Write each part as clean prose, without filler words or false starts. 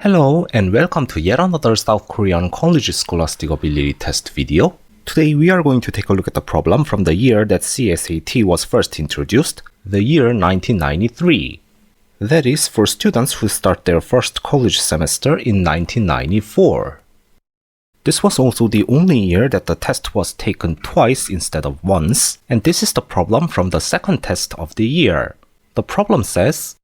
Hello and welcome to yet another South Korean College Scholastic Ability Test video. Today we are going to take a look at the problem from the year that CSAT was first introduced, the year 1993. That is, for students who start their first college semester in 1994. This was also the only year that the test was taken twice instead of once, and this is the problem from the second test of the year. The problem says,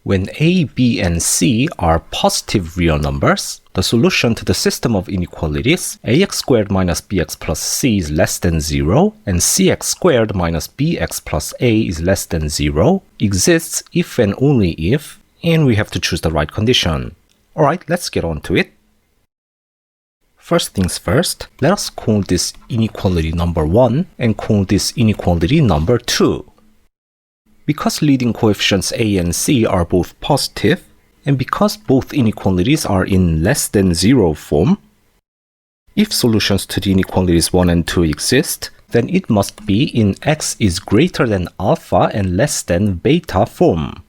when a, b, and c are positive real numbers, the solution to the system of inequalities ax squared minus bx plus c is less than 0 and cx squared minus bx plus a is less than 0 exists if and only if, and we have to choose the right condition. Alright, let's get on to it. First things first, let us call this inequality number 1 and call this inequality number 2. Because leading coefficients a and c are both positive, and because both inequalities are in less than 0 form, if solutions to the inequalities 1 and 2 exist, then it must be in x is greater than alpha and less than beta form.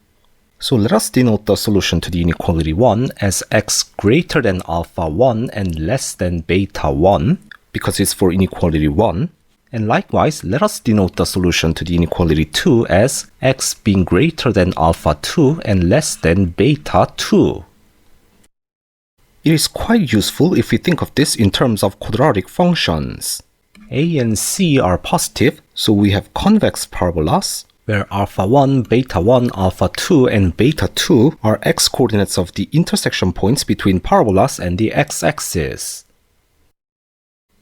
So let us denote the solution to the inequality 1 as x greater than alpha 1 and less than beta 1, because it's for inequality 1. And likewise, let us denote the solution to the inequality 2 as x being greater than alpha 2 and less than beta 2. It is quite useful if we think of this in terms of quadratic functions. A and c are positive, so we have convex parabolas, where alpha 1, beta 1, alpha 2, and beta 2 are x-coordinates of the intersection points between parabolas and the x-axis.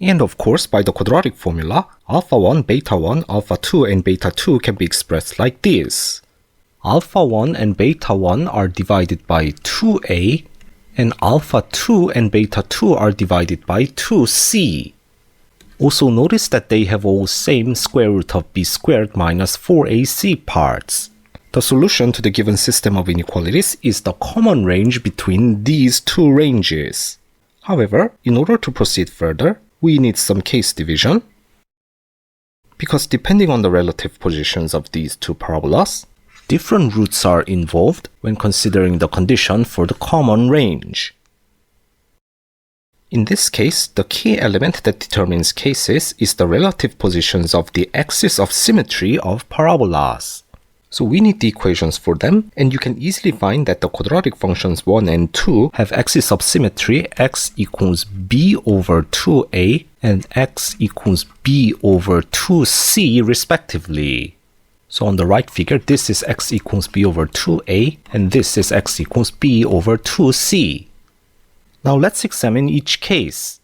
And of course, by the quadratic formula, alpha 1, beta 1, alpha 2, and beta 2 can be expressed like this. Alpha 1 and beta 1 are divided by 2a, and alpha 2 and beta 2 are divided by 2c. Also notice that they have all same square root of b squared minus 4ac parts. The solution to the given system of inequalities is the common range between these two ranges. However, in order to proceed further, we need some case division, because depending on the relative positions of these two parabolas, different roots are involved when considering the condition for the common range. In this case, the key element that determines cases is the relative positions of the axis of symmetry of parabolas. So we need the equations for them, and you can easily find that the quadratic functions 1 and 2 have axis of symmetry x equals b over 2a and x equals b over 2c respectively. So on the right figure, this is x equals b over 2a and this is x equals b over 2c. Now let's examine each case.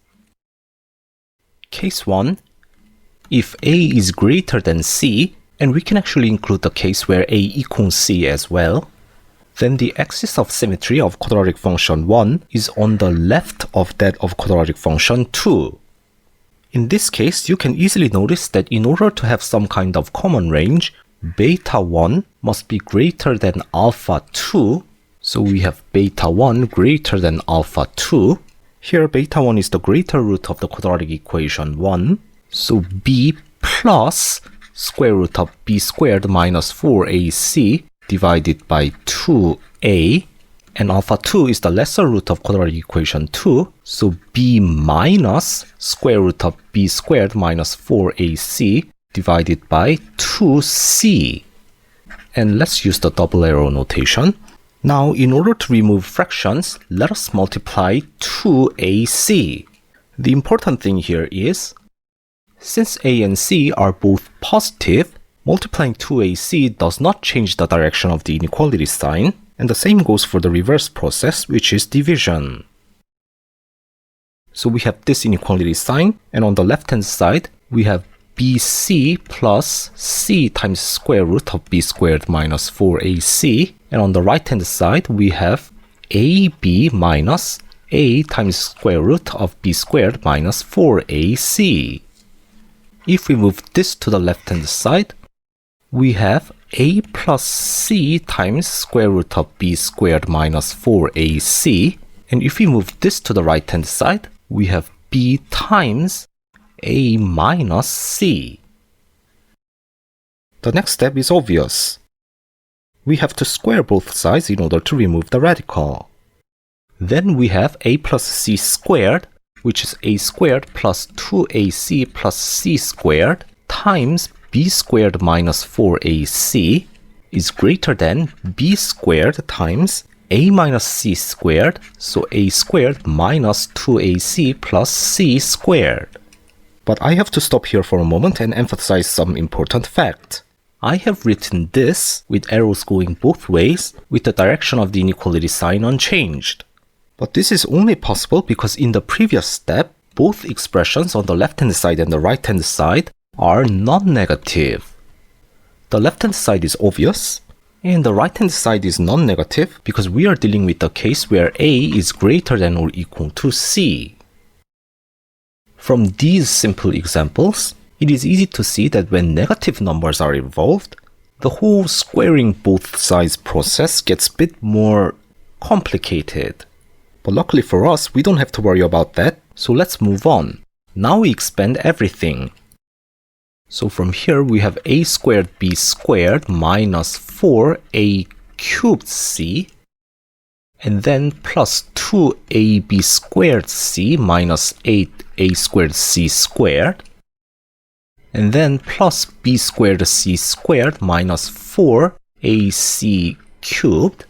Case 1. If a is greater than c, and we can actually include the case where a equals c as well, then the axis of symmetry of quadratic function 1 is on the left of that of quadratic function 2. In this case, you can easily notice that in order to have some kind of common range, beta 1 must be greater than alpha 2, so we have beta 1 greater than alpha 2. Here beta 1 is the greater root of the quadratic equation 1, so b plus square root of b squared minus 4ac divided by 2a, and alpha 2 is the lesser root of quadratic equation 2, so b minus square root of b squared minus 4ac divided by 2c. And let's use the double arrow notation. Now, in order to remove fractions, let us multiply 2ac. The important thing here is, since a and c are both positive, multiplying 2ac does not change the direction of the inequality sign, and the same goes for the reverse process, which is division. So we have this inequality sign, and on the left-hand side, we have bc plus c times square root of b squared minus 4ac, and on the right-hand side, we have ab minus a times square root of b squared minus 4ac. If we move this to the left-hand side, we have a plus c times square root of b squared minus 4ac. And if we move this to the right-hand side, we have b times a minus c. The next step is obvious. We have to square both sides in order to remove the radical. Then we have a plus c squared, which is a squared plus 2ac plus c squared times b squared minus 4ac is greater than b squared times a minus c squared, so a squared minus 2ac plus c squared. But I have to stop here for a moment and emphasize some important fact. I have written this with arrows going both ways with the direction of the inequality sign unchanged. But this is only possible because in the previous step, both expressions on the left-hand side and the right-hand side are non-negative. The left-hand side is obvious, and the right-hand side is non-negative because we are dealing with the case where a is greater than or equal to c. From these simple examples, it is easy to see that when negative numbers are involved, the whole squaring both sides process gets a bit more complicated. But luckily for us, we don't have to worry about that, so let's move on. Now we expand everything. So from here we have a squared b squared minus 4a cubed c, and then plus 2ab squared c minus 8a squared c squared, and then plus b squared c squared minus 4ac cubed,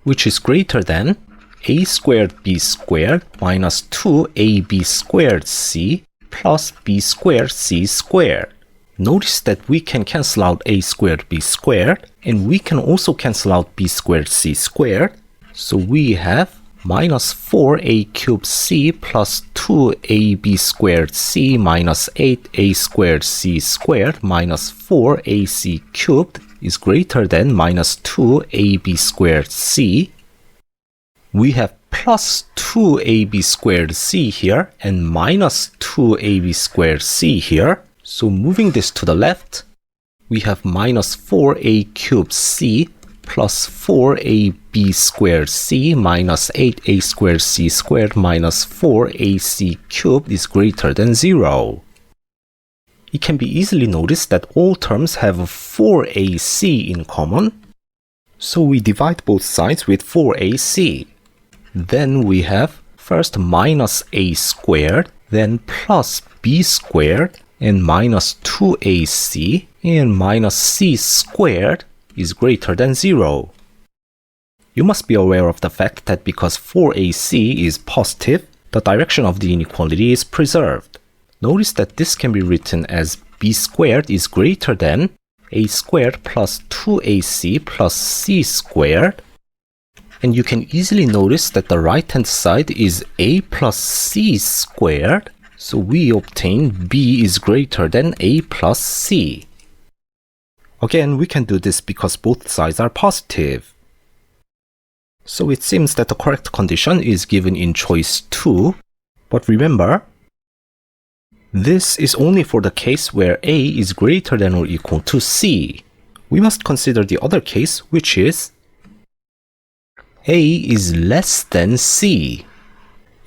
which is greater than a squared b squared minus 2ab squared c plus b squared c squared. Notice that we can cancel out a squared b squared, and we can also cancel out b squared c squared. So we have minus 4a cubed c plus 2ab squared c minus 8a squared c squared minus 4ac cubed is greater than minus 2ab squared c. We have plus 2ab squared c here and minus 2ab squared c here. So moving this to the left, we have minus 4a cubed c plus 4ab squared c minus 8a squared c squared minus 4ac cubed is greater than 0. It can be easily noticed that all terms have 4ac in common, so we divide both sides with 4ac. Then we have first minus a squared, then plus b squared, and minus 2ac, and minus c squared is greater than 0. You must be aware of the fact that because 4ac is positive, the direction of the inequality is preserved. Notice that this can be written as b squared is greater than a squared plus 2ac plus c squared. And you can easily notice that the right-hand side is a plus c squared, so we obtain b is greater than a plus c. Again, we can do this because both sides are positive. So it seems that the correct condition is given in choice 2, but remember, this is only for the case where a is greater than or equal to c. We must consider the other case, which is a is less than c.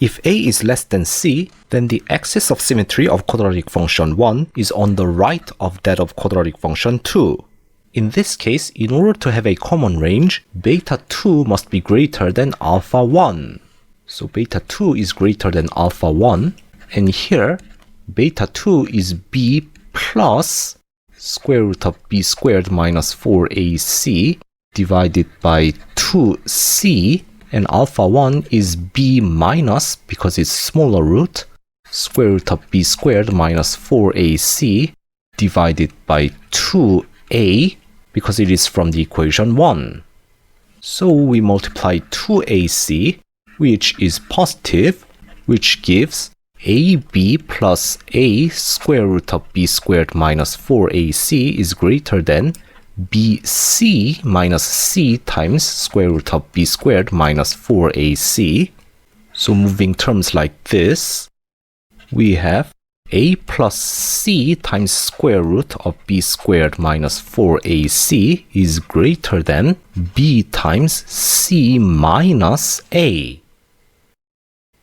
If a is less than c, then the axis of symmetry of quadratic function 1 is on the right of that of quadratic function 2. In this case, in order to have a common range, beta 2 must be greater than alpha 1. So beta 2 is greater than alpha 1, and here beta 2 is b plus square root of b squared minus 4ac divided by 2c, and alpha 1 is b minus, because it's smaller root, square root of b squared minus 4ac divided by 2a, because it is from the equation 1. So we multiply 2ac, which is positive, which gives ab plus a square root of b squared minus 4ac is greater than bc minus c times square root of b squared minus 4ac. So moving terms like this, we have a plus c times square root of b squared minus 4ac is greater than b times c minus a.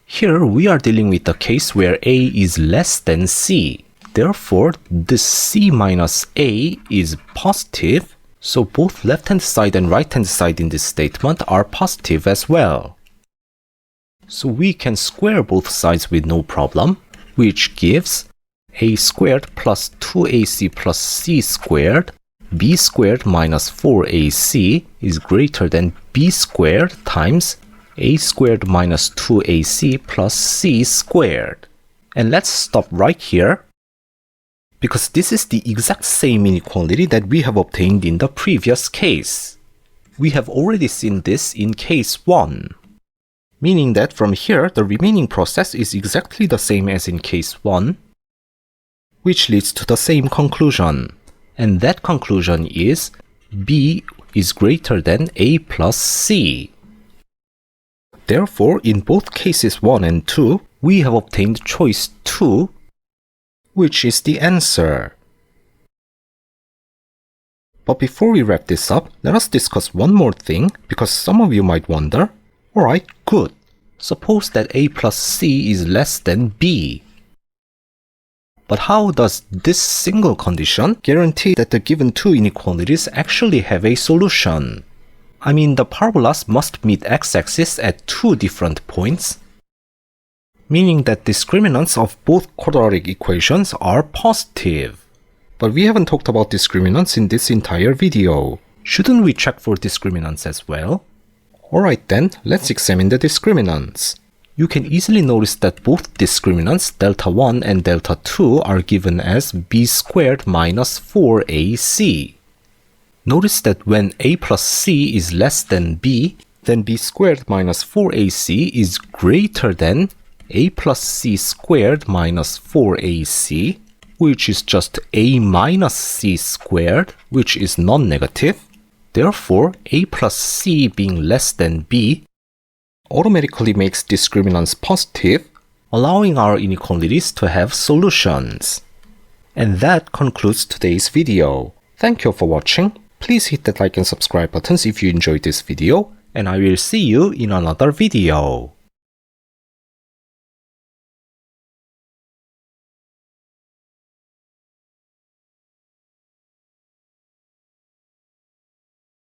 Here we are dealing with the case where a is less than c. Therefore, this c minus a is positive, so both left-hand side and right-hand side in this statement are positive as well. So we can square both sides with no problem, which gives a squared plus 2ac plus c squared, b squared minus 4ac is greater than b squared times a squared minus 2ac plus c squared. And let's stop right here, because this is the exact same inequality that we have obtained in the previous case. We have already seen this in case 1. Meaning that from here, the remaining process is exactly the same as in case 1, which leads to the same conclusion. And that conclusion is b is greater than a plus c. Therefore, in both cases 1 and 2, we have obtained choice 2, which is the answer. But before we wrap this up, let us discuss one more thing, because some of you might wonder, alright, good. Suppose that a plus c is less than b. But how does this single condition guarantee that the given two inequalities actually have a solution? I mean, the parabolas must meet x-axis at two different points, meaning that discriminants of both quadratic equations are positive. But we haven't talked about discriminants in this entire video. Shouldn't we check for discriminants as well? Alright then, let's examine the discriminants. You can easily notice that both discriminants delta 1 and delta 2 are given as b squared minus 4ac. Notice that when a plus c is less than b, then b squared minus 4ac is greater than a plus c squared minus 4ac, which is just a minus c squared, which is non-negative. Therefore, a plus c being less than b automatically makes discriminants positive, allowing our inequalities to have solutions. And that concludes today's video. Thank you for watching. Please hit that like and subscribe buttons if you enjoyed this video, and I will see you in another video.